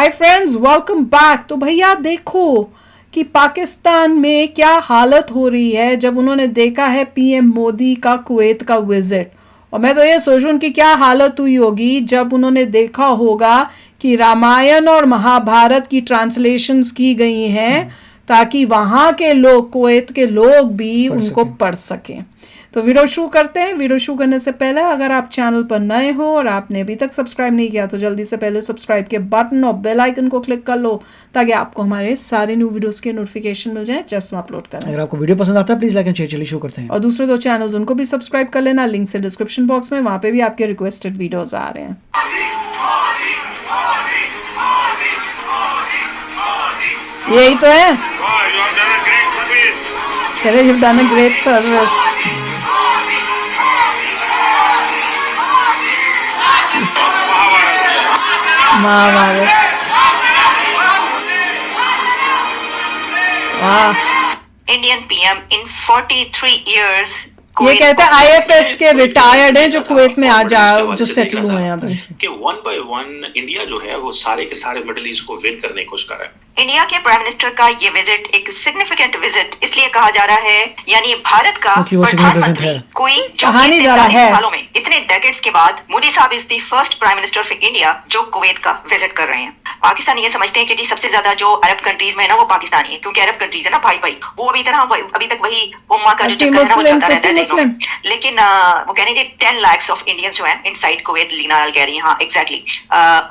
Hi friends, welcome back. तो भैया देखो कि पाकिस्तान में क्या हालत हो रही है जब उन्होंने देखा है पीएम मोदी का कुवैत का विजिट। और मैं तो ये सोच रहा हूँ कि क्या हालत हुई होगी जब उन्होंने देखा होगा कि रामायण और महाभारत की ट्रांसलेशंस की गई हैं ताकि वहाँ के लोग, कुवैत के लोग भी उनको पढ़ सकें। तो वीडियो शुरू करते हैं। वीडियो शुरू करने से पहले अगर आप चैनल पर नए हो और आपने अभी तक सब्सक्राइब नहीं किया तो जल्दी से पहले सब्सक्राइब के बटन और बेल आइकन को क्लिक कर लो ताकि आपको हमारे सारे न्यू वीडियोस के नोटिफिकेशन मिल जाए जस्ट हम अपलोड करें। अगर आपको वीडियो पसंद आता है प्लीज लाइक एंड शेयर। चलिए शुरू करते हैं। और दूसरे दो चैनल्स उनको भी सब्सक्राइब कर लेना, लिंक से डिस्क्रिप्शन बॉक्स में, वहां पे भी आपके रिक्वेस्टेड वीडियोस आ रहे हैं। यही तो है, कह रहे you've done a great service। Mahabharat, वाह। Indian PM in 43 years। ये कहते हैं आईएफएस के रिटायर्ड हैं जो कुवैत में आ जाओ, जो सेटल हुए हैं अभी। कि वन बाय वन इंडिया जो है वो सारे के सारे मिडिल ईस्ट को विन करने की कोशिश कर रहा है। इंडिया के प्राइम मिनिस्टर का ये विजिट एक सिग्निफिकेंट विजिट इसलिए कहा जा रहा है, यानी भारत का प्रधानमंत्री कोई जो सालों में इतने डेकेड्स के बाद मोदी साहब is the first prime minister of India जो कुवैत का विजिट कर रहे हैं। पाकिस्तान ये समझते हैं कि जी सबसे ज्यादा जो अरब कंट्रीज में है ना वो पाकिस्तानी है, क्योंकि अरब कंट्रीज है ना भाई भाई, वो अभी तक वही उम्मा का जो चक्कर है ना वो चलता रहता है। लेकिन वो कह रहे हैं 10 लाख ऑफ इंडियंस जो हैं इनसाइड कुवैत, लीना कह रही है, हाँ एग्जैक्टली।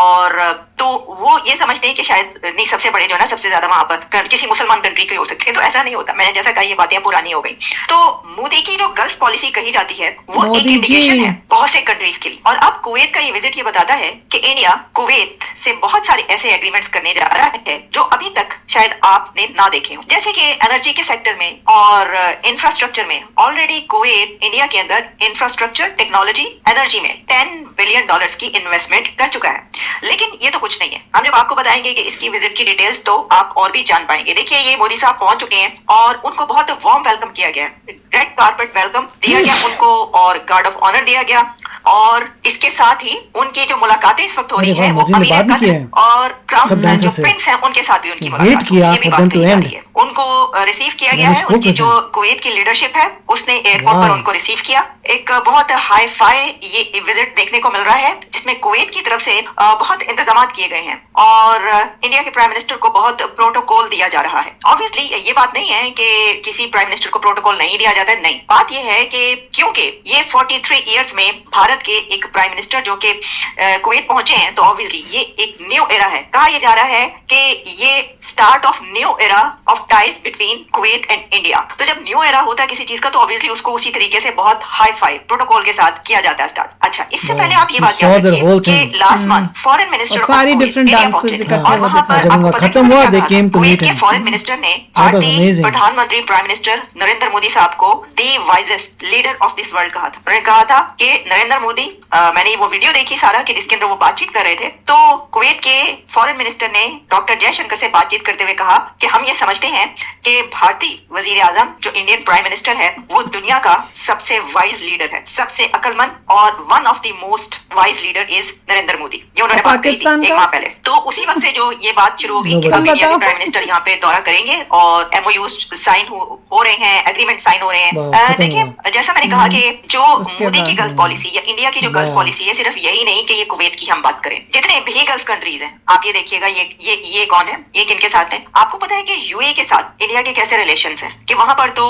और तो वो ये समझते हैं कि शायद नहीं सबसे बड़े जो ना सबसे ज्यादा वहां पर किसी मुसलमान कंट्री के हो सकते हैं, तो ऐसा नहीं होता। मैंने जैसा कहा ये बातें पुरानी हो गई। तो मोदी की जो गल्फ पॉलिसी कही जाती है वो एक इंडिकेशन है बहुत से कंट्रीज के लिए। और अब कुवैत का ये विजिट ये बताता है कि इंडिया कुवैत से बहुत सारे ऐसे एग्रीमेंट्स करने जा रहा है जो अभी तक शायद आपने ना देखे हो, जैसे कि एनर्जी के सेक्टर में और इंफ्रास्ट्रक्चर में। ऑलरेडी कुवैत इंडिया के अंदर इंफ्रास्ट्रक्चर, टेक्नोलॉजी, एनर्जी में $10 बिलियन की इन्वेस्टमेंट कर चुका है। लेकिन ये तो कुछ नहीं है, हम जब आपको बताएंगे कि इसकी विजिट की डिटेल्स तो आप और भी जान पाएंगे। देखिए ये मोदी साहब पहुंच चुके हैं और उनको बहुत वार्म वेलकम किया गया, रेड कारपेट वेलकम दिया गया उनको और गार्ड ऑफ ऑनर दिया गया। और इसके साथ ही उनकी जो मुलाकातें इस वक्त हो रही है वो अमीर कतर और क्राउन जो प्रिंस हैं उनके साथ भी उनकी मुलाकात है। उनको रिसीव किया गया है। उनकी जो कुवैत की लीडरशिप है उसने एयरपोर्ट पर उनको रिसीव किया। एक बहुत हाई फाई ये विजिट देखने को मिल रहा है जिसमें कुवैत की तरफ से बहुत इंतजाम किए गए हैं और इंडिया के प्राइम मिनिस्टर को बहुत प्रोटोकॉल दिया जा रहा है। ऑब्वियसली ये बात नहीं है कि किसी प्राइम मिनिस्टर को प्रोटोकॉल नहीं दिया जाता है, नहीं। बात ये है कि क्योंकि ये 43 इयर्स में भारत के एक प्राइम मिनिस्टर जो कि कुवैत पहुंचे हैं, तो ऑब्वियसली ये एक न्यू एरा है। कहा यह जा रहा है कि ये start of new era of ties between Kuwait and India. तो जब न्यू एरा होता है किसी चीज का तो ऑब्वियसली उसको उसी तरीके से बहुत हाई फाई प्रोटोकॉल के साथ किया जाता है स्टार्ट। अच्छा, इससे पहले आप ये बात याद रखिए कि लास्ट मंथ फॉरेन मिनिस्टर सारी डिफरेंट डांसेस और वहां पर खत्म हुआ they came to meet him. Foreign minister ने भारतीय प्रधानमंत्री प्राइम मिनिस्टर नरेंद्र मोदी साहब को the wisest leader of this world कहा था। उन्होंने कहा था कि नरेंद्र मोदी, मैंने वो वीडियो देखी सारा कि जिसके अंदर वो बातचीत कर रहे थे, तो कुवैत के फॉरेन मिनिस्टर ने डॉक्टर जयशंकर से बातचीत करते हुए कहा कि हम ये समझते हैं कि भारतीय वजीर आजम जो इंडियन प्राइम मिनिस्टर है वो दुनिया का सबसे वाइज लीडर है, सबसे अक्लमंद, और one of the most wise leader is Narendra Modi. ये उन्होंने बात कही थी एक माह पहले। तो उसी वक्त से जो ये बात शुरू हो गई कि अब इंडिया के प्राइम मिनिस्टर यहाँ पे दौरा करेंगे और MOU साइन हो रहे हैं, एग्रीमेंट साइन हो रहे हैं। देखिए जैसा मैंने कहा कि जो मोदी की गल्फ पॉलिसी या इंडिया की जो गल्फ पॉलिसी है, सिर्फ यही नहीं कि ये कुवैत की हम बात करें, जितने भी गल्फ कंट्रीज हैं आप ये देखिएगा, ये कौन है, ये किनके साथ है। आपको पता है कि यूएई के साथ इंडिया के कैसे रिलेशंस हैं, कि वहां पर तो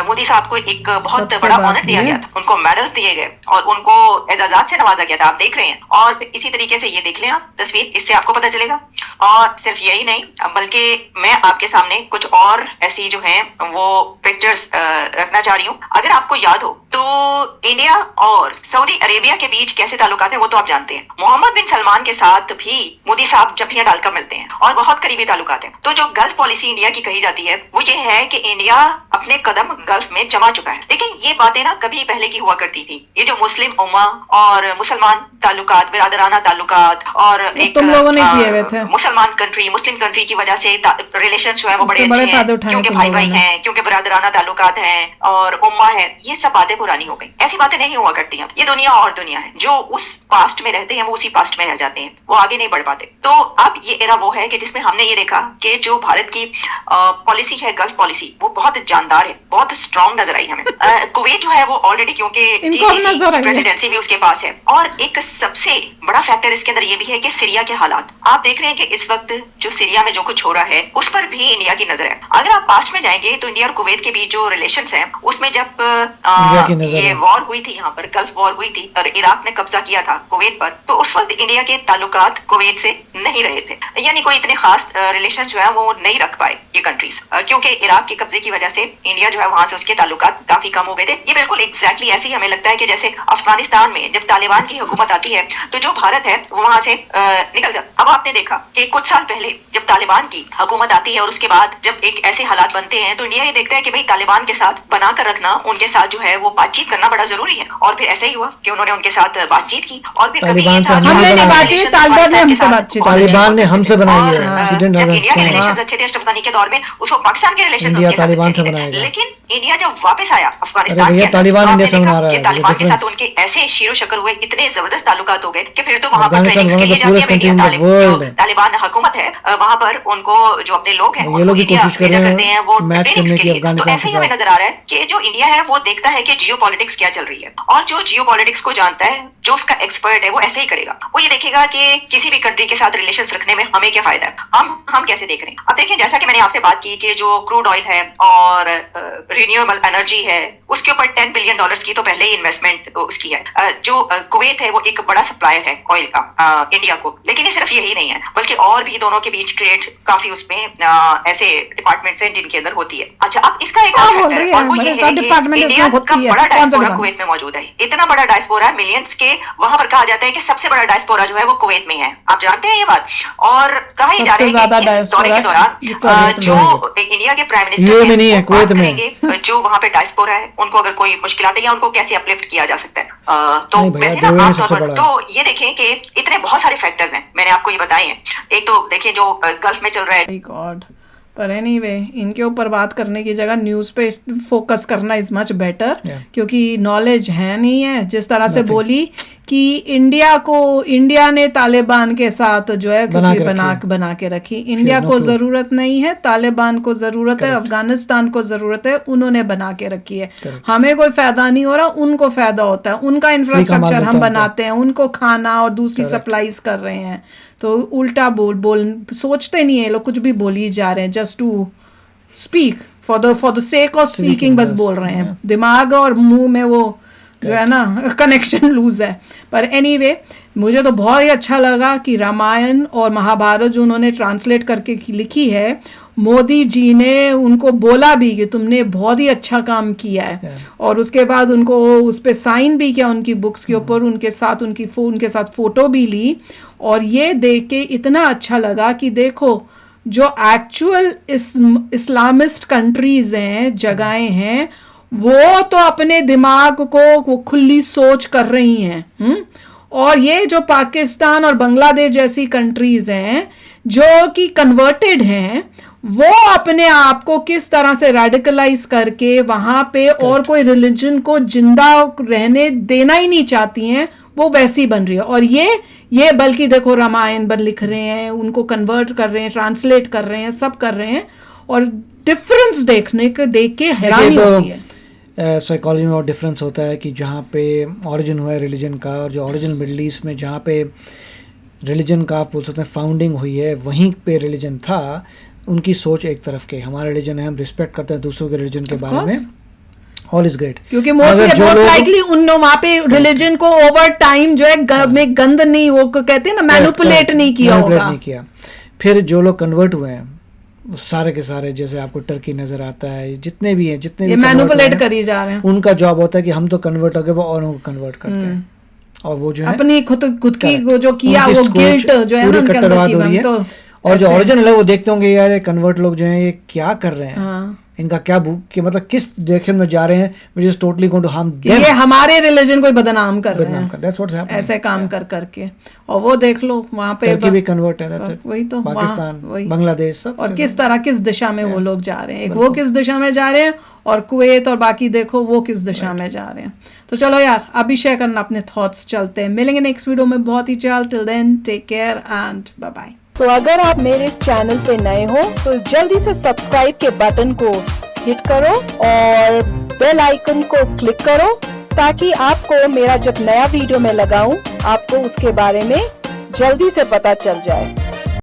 मोदी साहब को एक बहुत बड़ा ऑनर दिया गया था, उनको मेडल्स दिए गए और उनको एजाजात से नवाजा गया था, आप देख रहे हैं। और इसी तरीके से ये देख लें आप तस्वीर, इससे आपको पता चलेगा। और सिर्फ यही नहीं बल्कि मैं आपके सामने कुछ और ऐसी जो है वो पिक्चर्स रखना चाह रही हूँ। अगर आपको याद हो तो इंडिया और सऊदी अरेबिया के बीच कैसे ताल्लुकात हैं वो तो आप जानते हैं। मोहम्मद बिन सलमान के साथ भी मोदी साहब जफ्फियां डालकर मिलते हैं और बहुत करीबी ताल्लुकात हैं। तो जो गल्फ पॉलिसी इंडिया की कही जाती है वो ये है कि इंडिया अपने कदम गल्फ में जमा चुका है। लेकिन ये बातें ना कभी पहले की हुआ करती थी। ये जो मुस्लिम उम्मा और मुसलमान ताल्लुकात, बिरादराना ताल्लुकात और एक तुम लोगों ने किए हुए थे, मुसलमान कंट्री, मुस्लिम कंट्री की वजह से रिलेशन जो है वो बड़े अच्छे हैं, क्योंकि भाई भाई हैं, क्योंकि बिरादराना ताल्लुकात हैं और उम्मा है। ये सब बातें पुरानी हो गई, ऐसी बातें नहीं हुआ करती हैं। ये दुनिया और दुनिया है। जो उस पास्ट में रहते हैं वो उसी पास्ट में रह जाते हैं, वो आगे नहीं बढ़ पाते। तो अब ये एरा वो है कि जिसमें हमने ये देखा कि जो भारत की पॉलिसी है, गल्फ पॉलिसी, वो बहुत जानदार है, बहुत स्ट्रांग नजर आई हमें। कुवैत जो है वो ऑलरेडी, क्योंकि प्रेसिडेंसी भी उसके पास है, और एक सबसे बड़ा फैक्टर इसके अंदर ये भी है कि सीरिया के हालात आप देख रहे हैं कि इस वक्त जो सीरिया में जो कुछ हो रहा है उस पर भी इंडिया की नजर है। अगर आप पास्ट में जाएंगे तो इंडिया और कुवैत के बीच जो रिलेशंस हैं उसमें जब ये वॉर हुई थी, यहाँ पर गल्फ वॉर हुई थी और इराक ने कब्जा किया था कुवैत पर, तो उस वक्त इंडिया के ताल्लुकात कुवैत से नहीं रहे थे, यानी कोई इतने खास रिलेशन जो है वो नहीं रख पाए ये कंट्रीज, क्योंकि इराक के कब्जे की वजह से इंडिया जो है वहां से उसके ताल्लुकात काफी कम हो गए थे। ये बिल्कुल एग्जैक्टली ऐसे ही हमें लगता है कि जैसे अफगानिस्तान में जब तालिबान की हुकूमत आती है तो जो भारत है वो वहां से निकल जाता। अब आपने देखा कि कुछ साल पहले जब तालिबान की हुकूमत आती है और उसके बाद जब एक ऐसे हालात बनते हैं तो इंडिया ये देखता है कि भाई तालिबान के साथ बनाकर रखना, उनके साथ जो है वो बातचीत करना बड़ा जरूरी है, और फिर ऐसा ही हुआ कि उन्होंने उनके साथ बातचीत की। और फिर तालिबान ने हमसे बनाई है, जब इंडिया के रिलेशंस अच्छे थे अशरफ गनी के दौर में, उसको पाकिस्तान के रिलेशन तालिबान से बनाए, लेकिन इंडिया जब वापस आया अफगानिस्तान के, तालिबान के साथ उनके ऐसे शीरो शक्ल हुए, इतने जबरदस्त ताल्लुकात हो गए कि फिर तो वहां पर ट्रेनिंग के लिए जाती है तालिबान हुकूमत है, वहां पर उनको जो अपने लोग हैं ये लोग भी कोशिश कर रहे हैं वो ट्रेनिंग के लिए। तो ऐसे ही हमें नजर आ रहा है कि जो इंडिया है वो देखता है कि जियोपॉलिटिक्स क्या चल रही है, और जो जियोपॉलिटिक्स को जानता है, जो उसका एक्सपर्ट है, वो ऐसे ही करेगा। वो ये देखेगा कि किसी भी कंट्री के साथ रिलेशंस रखने में हमें क्या फायदा है, हम कैसे देख रहे हैं। अब देखें, जैसा कि मैंने आपसे बात की कि जो क्रूड ऑयल है और रिन्यूएबल एनर्जी है उसके ऊपर $10 बिलियन की तो पहले ही इन्वेस्टमेंट उसकी है। जो कुवैत है वो एक बड़ा सप्लायर है ऑयल का इंडिया को, लेकिन ये सिर्फ यही नहीं है बल्कि और भी दोनों के बीच ट्रेड काफी उसमें ऐसे डिपार्टमेंट्स हैं जिनके अंदर होती है। अच्छा, अब इसका एक और फैक्टर है और वो ये है कि इंडिया का बड़ा डायस्पोरा कुवैत में मौजूद है, इतना बड़ा डायस्पोरा मिलियंस के, वहां पर कहा जाता है कि सबसे बड़ा डायस्पोरा जो है वो कुवैत में है। आप जानते हैं ये बात, और कहा ही जा रहा है कि इस दौरे के दौरान जो इंडिया के प्राइम मिनिस्टर जो वहाँ पे डायस्पोरा है उनको अगर कोई मुश्किल आती है या उनको कैसे अपलिफ्ट किया जा सकता है। तो वैसे ना आमतौर पर तो ये देखें कि इतने बहुत सारे फैक्टर्स हैं, मैंने आपको ये बताए हैं। एक तो देखें जो गल्फ में चल रहा है, पर एनीवे इनके ऊपर बात करने की जगह न्यूज़ पे फोकस करना इज मच बेटर, क्योंकि नॉलेज है नहीं है। जिस तरह से बोली कि इंडिया ने तालिबान के साथ जो है बना के रखी, इंडिया को जरूरत नहीं है, तालिबान को जरूरत है, अफगानिस्तान को जरूरत है, उन्होंने बना के रखी है। हमें कोई फायदा नहीं हो रहा, उनको फायदा होता है, उनका इंफ्रास्ट्रक्चर हम बनाते हैं, उनको खाना और दूसरी सप्लाईज कर रहे हैं। तो उल्टा बोल सोचते नहीं है लोग, कुछ भी बोल ही जा रहे हैं just to speak for the sake of speaking, बस बोल रहे हैं, दिमाग और मुंह में वो जो है ना कनेक्शन लूज है। पर एनीवे मुझे तो बहुत ही अच्छा लगा कि रामायण और महाभारत जो उन्होंने ट्रांसलेट करके लिखी है, मोदी जी ने उनको बोला भी कि तुमने बहुत ही अच्छा काम किया है, और उसके बाद उनको उस पे साइन भी किया उनकी बुक्स के ऊपर, उनके साथ फोटो भी ली। और ये देख के इतना अच्छा लगा कि देखो जो एक्चुअल इस्लामिस्ट कंट्रीज हैं, जगहें हैं, वो तो अपने दिमाग को वो खुली सोच कर रही हैं। और ये जो पाकिस्तान और बांग्लादेश जैसी कंट्रीज हैं जो कि कन्वर्टेड हैं, वो अपने आप को किस तरह से रेडिकलाइज करके वहां पे और कोई रिलीजन को जिंदा रहने देना ही नहीं चाहती हैं, वो वैसी बन रही है। और ये बल्कि देखो रामायण पर लिख रहे हैं, उनको कन्वर्ट कर रहे हैं, ट्रांसलेट कर रहे हैं, सब कर रहे हैं, और डिफरेंस देख के हैरानी होती है। साइकोलॉजी में और डिफरेंस होता है कि जहाँ पे ओरिजिन हुआ है रिलीजन का, और जो ओरिजिन मिडल ईस्ट में जहाँ पे रिलीजन का आप बोल सकते हैं फाउंडिंग हुई है, वहीं पे रिलीजन था, उनकी सोच एक तरफ के, हमारा रिलीजन है, हम रिस्पेक्ट करते हैं दूसरों के रिलीजन के बारे में, ऑल इज ग्रेट। क्योंकि मोस्ट लाइकली उन वहाँ पे रिलीजन को ओवर टाइम जो है में गंद नहीं, वो कहते हैं ना, मैनिपुलेट नहीं किया होगा। फिर जो लोग कन्वर्ट हुए हैं सारे के सारे, जैसे आपको टर्की नजर आता है, जितने भी हैं मैनिपुलेट करी जा रहे हैं, उनका जॉब होता है कि हम तो कन्वर्ट हो गए, वो औरों को कन्वर्ट करते हैं, और वो जो है अपनी खुद की जो किया वो गिल्ट जो है ना उनके अंदर की, और जो ओरिजिनल है वो देखते होंगे यार ये कन्वर्ट लोग जो हैं ये क्या कर रहे हैं। इनका क्या कि मतलब किस डायरेक्शन में जा रहे हैं, which is totally going to harm them. ये हमारे रिलीजन को बदनाम कर रहे हैं, That's what's happening. ऐसे काम कर करके। और वो देख लो वहाँ पे टर्की भी कन्वर्ट है, that's it. वही तो, पाकिस्तान, बांग्लादेश सब। और किस तरह किस दिशा में वो लोग जा रहे हैं, एक वो किस दिशा में जा रहे हैं और कुवैत और बाकी देखो वो किस दिशा में जा रहे हैं। तो चलो यार अभी शेयर करना अपने थॉट्स, चलते हैं, मिलेंगे नेक्स्ट वीडियो में बहुत ही जल्द। Till then take care and bye bye. तो अगर आप मेरे इस चैनल पे नए हो तो जल्दी से सब्सक्राइब के बटन को हिट करो और बेल आइकन को क्लिक करो ताकि आपको मेरा जब नया वीडियो मैं लगाऊं आपको उसके बारे में जल्दी से पता चल जाए।